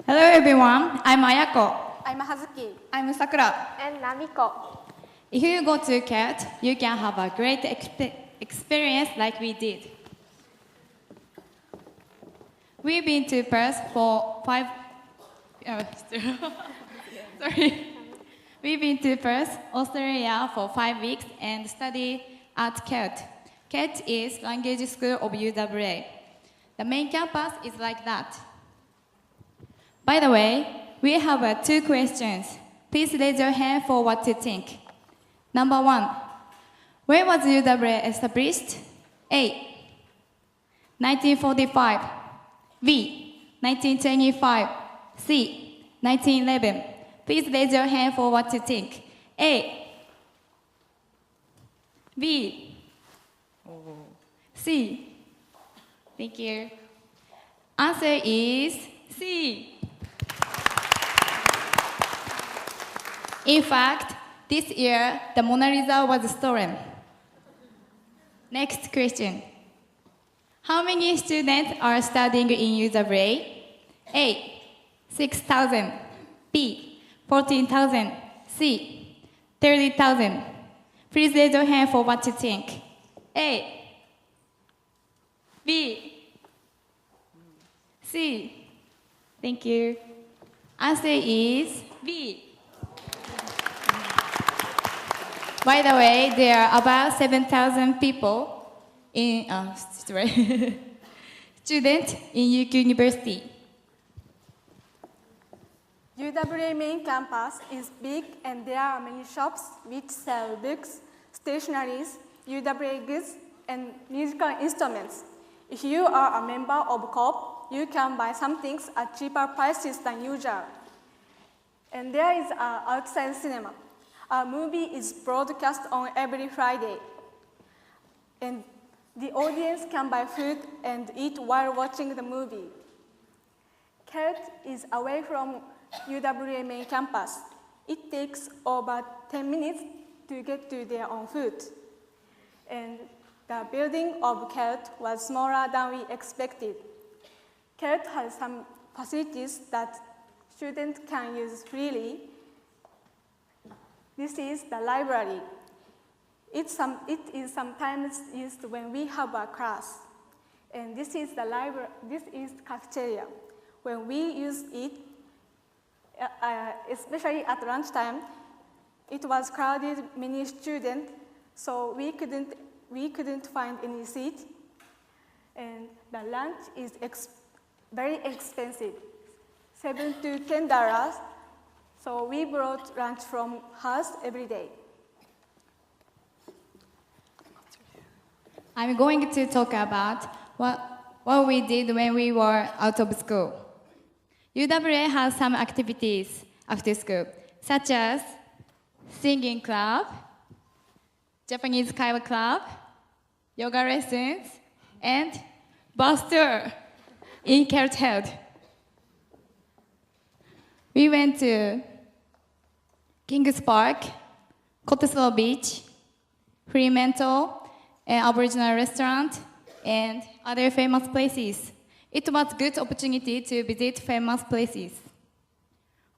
Hello everyone, I'm Ayako. I'm Hazuki. I'm Sakura. And Namiko. If you go to CAT, you can have a great experience like we did. We've been to Perth for We've been to Perth, Australia for 5 weeks and studied at CAT. CAT is Language School of UWA. The main campus is like that. By the way, we have 2 questions. Please raise your hand for what you think. Number 1. When was UWA established? A. 1945. B. 1925. C. 1911. Please raise your hand for what you think. A. B. C. Thank you. Answer is C. In fact, this year, the Mona Lisa was stolen. Next question. How many students are studying in UWA? A. 6,000. B. 14,000. C. 30,000. Please raise your hand for what you think. A. B. C. Thank you. Answer is B. By the way, there are about 7,000 people in students in UK University. UWA main campus is big and there are many shops which sell books, stationeries, UWA goods, and musical instruments. If you are a member of COOP, you can buy some things at cheaper prices than usual. And there is an outside cinema. A movie is broadcast on every Friday. And the audience can buy food and eat while watching the movie. CAT is away from UWA main campus. It takes over 10 minutes to get to their own food. And the building of CAT was smaller than we expected. CAT has some facilities that students can use freely. This is the library. It is sometimes used when we have a class. And this is the library. This is the cafeteria. When we use it, especially at lunchtime, it was crowded, many students, so we couldn't find any seat. And the lunch is very expensive, $7 to $10. So we brought lunch from house every day. I'm going to talk about what we did when we were out of school. UWA has some activities after school, such as singing club, Japanese Kaiwa club, yoga lessons, and bus tour in CAT held. We went to Kings Park, Cottesloe Beach, Fremantle, an Aboriginal restaurant, and other famous places. It was a good opportunity to visit famous places.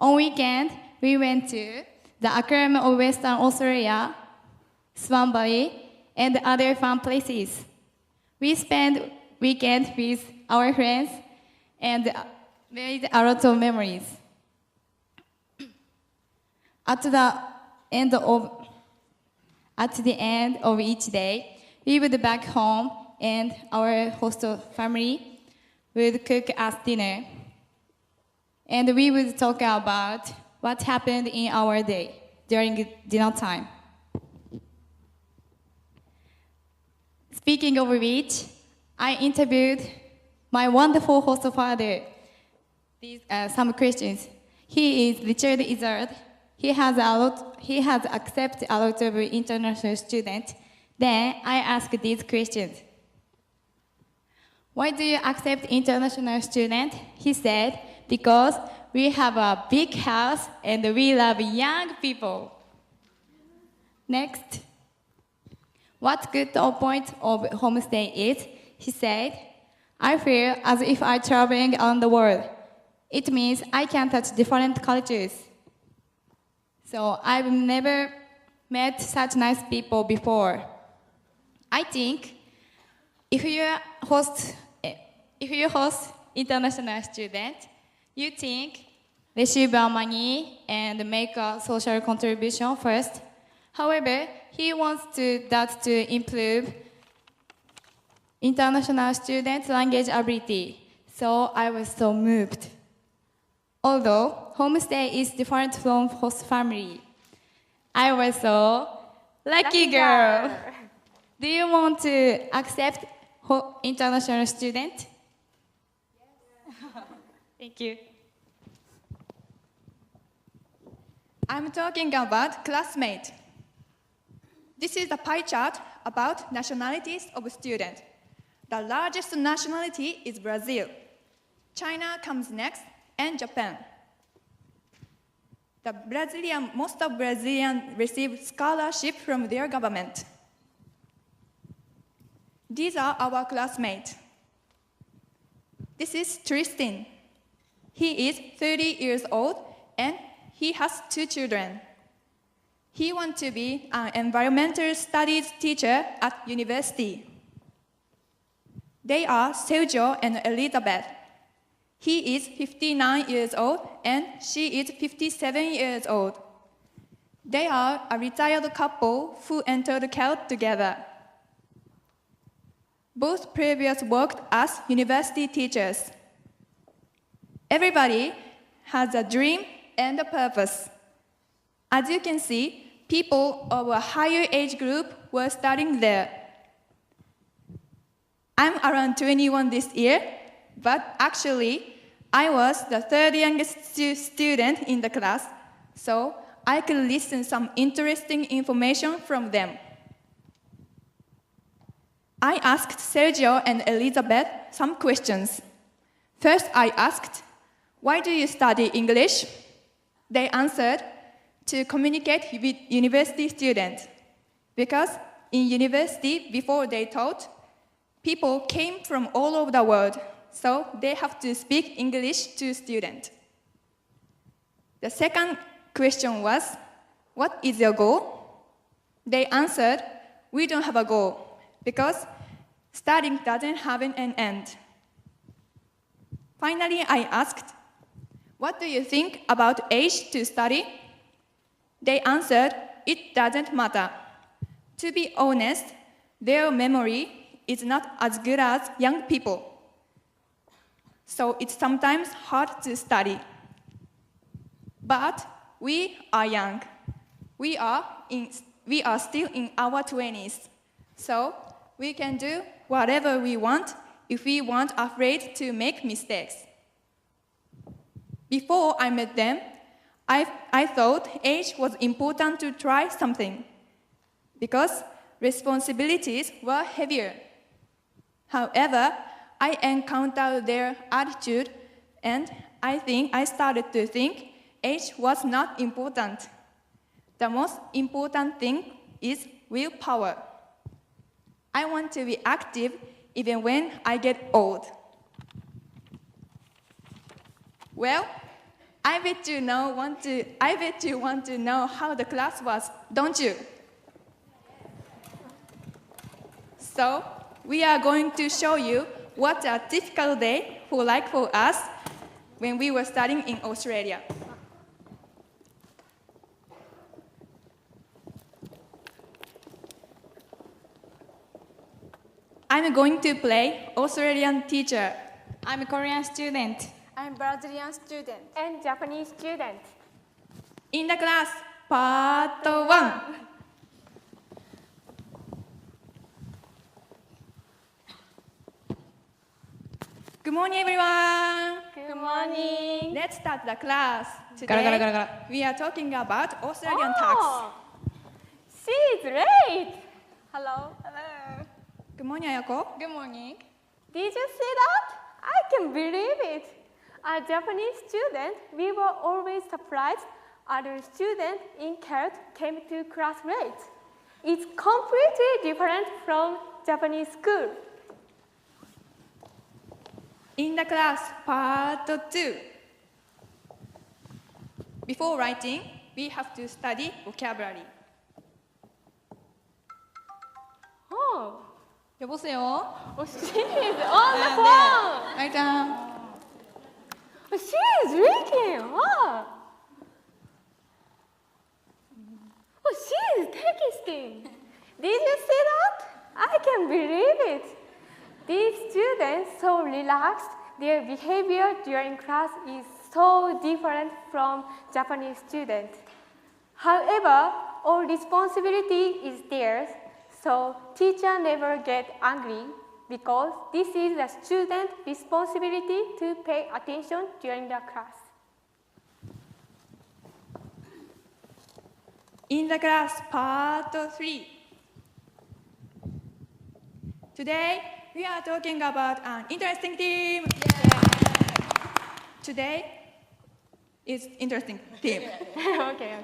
On weekend, we went to the aquarium of Western Australia, Swan Valley, and other fun places. We spent weekend with our friends and made a lot of memories. At the end of each day, we would back home and our host family would cook us dinner. And we would talk about what happened in our day during dinner time. Speaking of which, I interviewed my wonderful host father. Some questions. He is Richard Izzard. He has accepted a lot of international students. Then I asked these questions. Why do you accept international students? He said, because we have a big house and we love young people. Next, what good point of homestay is? He said, I feel as if I'm traveling around the world. It means I can touch different cultures. So I've never met such nice people before. I think if you host international student, you think receive our money and make a social contribution first. However, he wants that to improve international students' language ability. So I was so moved. Although homestay is different from host family, I was so lucky girl. Do you want to accept international student? Yes. Thank you. I'm talking about classmate. This is a pie chart about nationalities of students. The largest nationality is Brazil. China comes next, and Japan. Most of Brazilians receive scholarship from their government. These are our classmates. This is Tristan. He is 30 years old and he has 2 children. He wants to be an environmental studies teacher at university. They are Sergio and Elizabeth. He is 59 years old and she is 57 years old. They are a retired couple who entered CALT together. Both previously worked as university teachers. Everybody has a dream and a purpose. As you can see, people of a higher age group were studying there. I'm around 21 this year, but actually, I was the 3rd youngest student in the class, so I could listen some interesting information from them. I asked Sergio and Elizabeth some questions. First, I asked, "Why do you study English?" They answered, "To communicate with university students." Because in university, before they taught, people came from all over the world, so they have to speak English to students. The second question was, "What is your goal?" They answered, "We don't have a goal, because studying doesn't have an end." Finally, I asked, "What do you think about age to study?" They answered, "It doesn't matter." To be honest, their memory is not as good as young people. So it's sometimes hard to study. But we are young. We are still in our 20s. So we can do whatever we want if we weren't afraid to make mistakes. Before I met them, I thought age was important to try something because responsibilities were heavier. However, I encountered their attitude and I think I started to think age was not important. The most important thing is willpower. I want to be active even when I get old. Well, I bet you want to know how the class was, don't you? So, we are going to show you what a typical day was like for us when we were studying in Australia. I'm going to play Australian teacher. I'm a Korean student. I'm Brazilian student. And Japanese student. In the class, part 1. Good morning, everyone. Good morning. Let's start the class. Gara, gara, gara, Today, gara. we are talking about Australian tax. She's late. Hello. Hello. Good morning, Ayako. Good morning. Did you see that? I can believe it. As Japanese students, we were always surprised other students in CALT came to class late. It's completely different from Japanese school. In the class, part 2. Before writing, we have to study vocabulary. Oh, 여보세요. she is on the phone. 네. 일단 She is reading. She is texting. Did you see that? I can believe it. These students so relaxed. Their behavior during class is so different from Japanese students. However, all responsibility is theirs, so teacher never get angry because this is the student responsibility to pay attention during the class. In the class, part 3. Today, we are talking about an interesting theme. Today is interesting theme. Okay.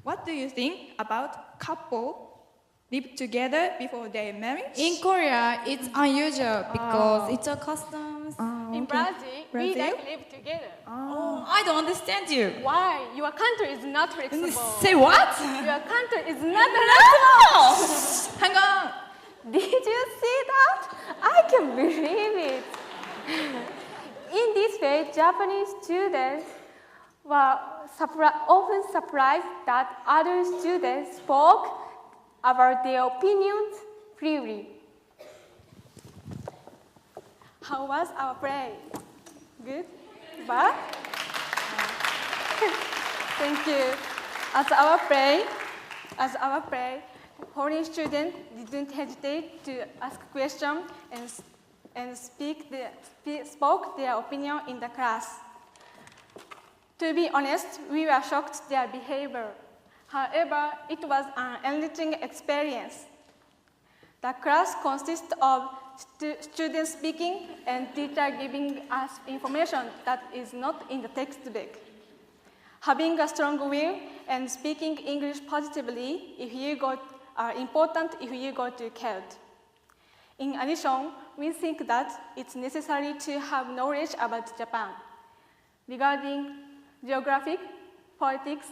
What do you think about couple live together before their marriage? in Korea, it's unusual because it's a custom. In Brazil, we Brazil? like live together. Oh, I don't understand you. Why? Your country is not flexible. Say what? Your country is not flexible. Hang on. Did you see that? I can believe it. In this way, Japanese students were often surprised that other students spoke about their opinions freely. How was our play? Good? Bad? Thank you. As our play, foreign students didn't hesitate to ask questions and spoke their opinion in the class. To be honest, we were shocked at their behavior. However, it was an enriching experience. The class consists of students speaking and teacher giving us information that is not in the textbook. Having a strong will and speaking English positively are important if you go to CALT. In addition, we think that it's necessary to have knowledge about Japan regarding geographic, politics,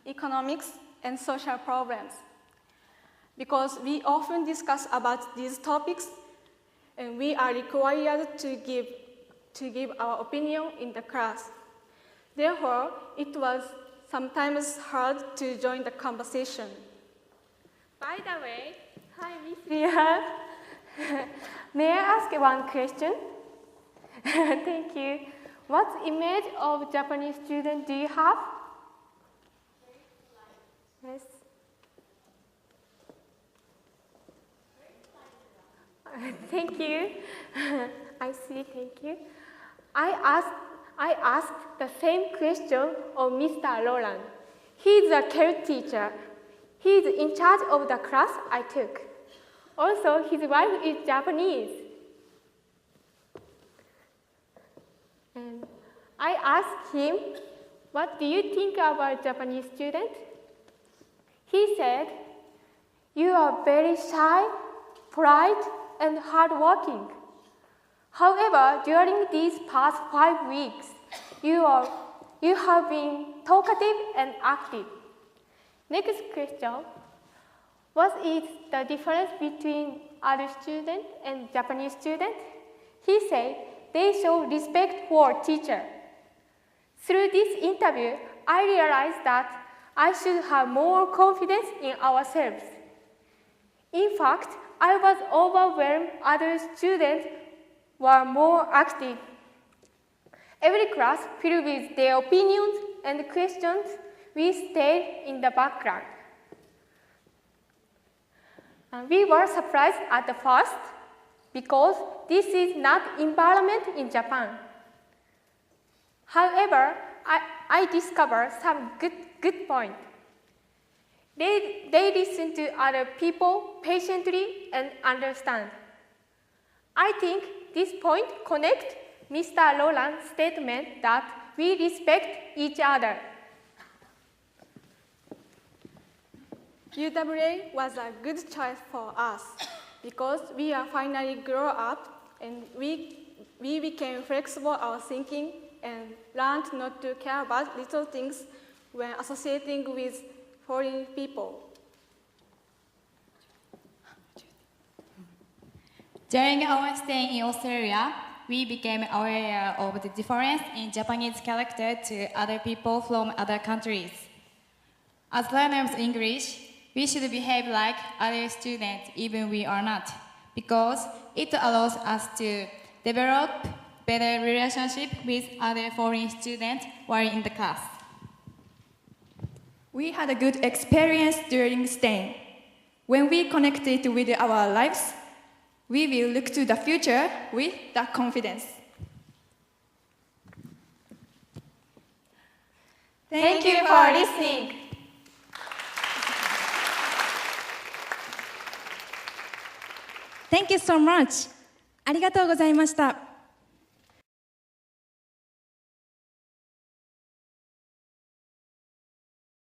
economics, and social problems. Because we often discuss about these topics, and we are required to give our opinion in the class. Therefore, it was sometimes hard to join the conversation. By the way, hi, Miss Ria. May I ask one question? Thank you. What image of Japanese student do you have? Yes. Thank you. I see, thank you. I asked the same question of Mr. Roland. He's a CALT teacher. He's in charge of the class I took. Also, his wife is Japanese. And I asked him, what do you think about Japanese students? He said, you are very shy, polite, and hardworking. However, during these past 5 weeks, you have been talkative and active. Next question. What is the difference between other students and Japanese students? He said they show respect for teacher. Through this interview, I realized that I should have more confidence in ourselves. In fact, I was overwhelmed other students were more active. Every class filled with their opinions and questions, we stayed in the background. We were surprised at the first because this is not environment in Japan. However, I discovered some good points. They listen to other people patiently and understand. I think this point connects Mr. Roland's statement that we respect each other. UWA was a good choice for us because we are finally grow up and we became flexible our thinking and learned not to care about little things when associating with foreign people. During our stay in Australia, we became aware of the difference in Japanese character to other people from other countries. As learners of English, we should behave like other students even we are not, because it allows us to develop better relationship with other foreign students while in the class. We had a good experience during staying. When we connected with our lives, we will look to the future with the confidence. Thank you for listening. Thank you so much. ありがとうございました。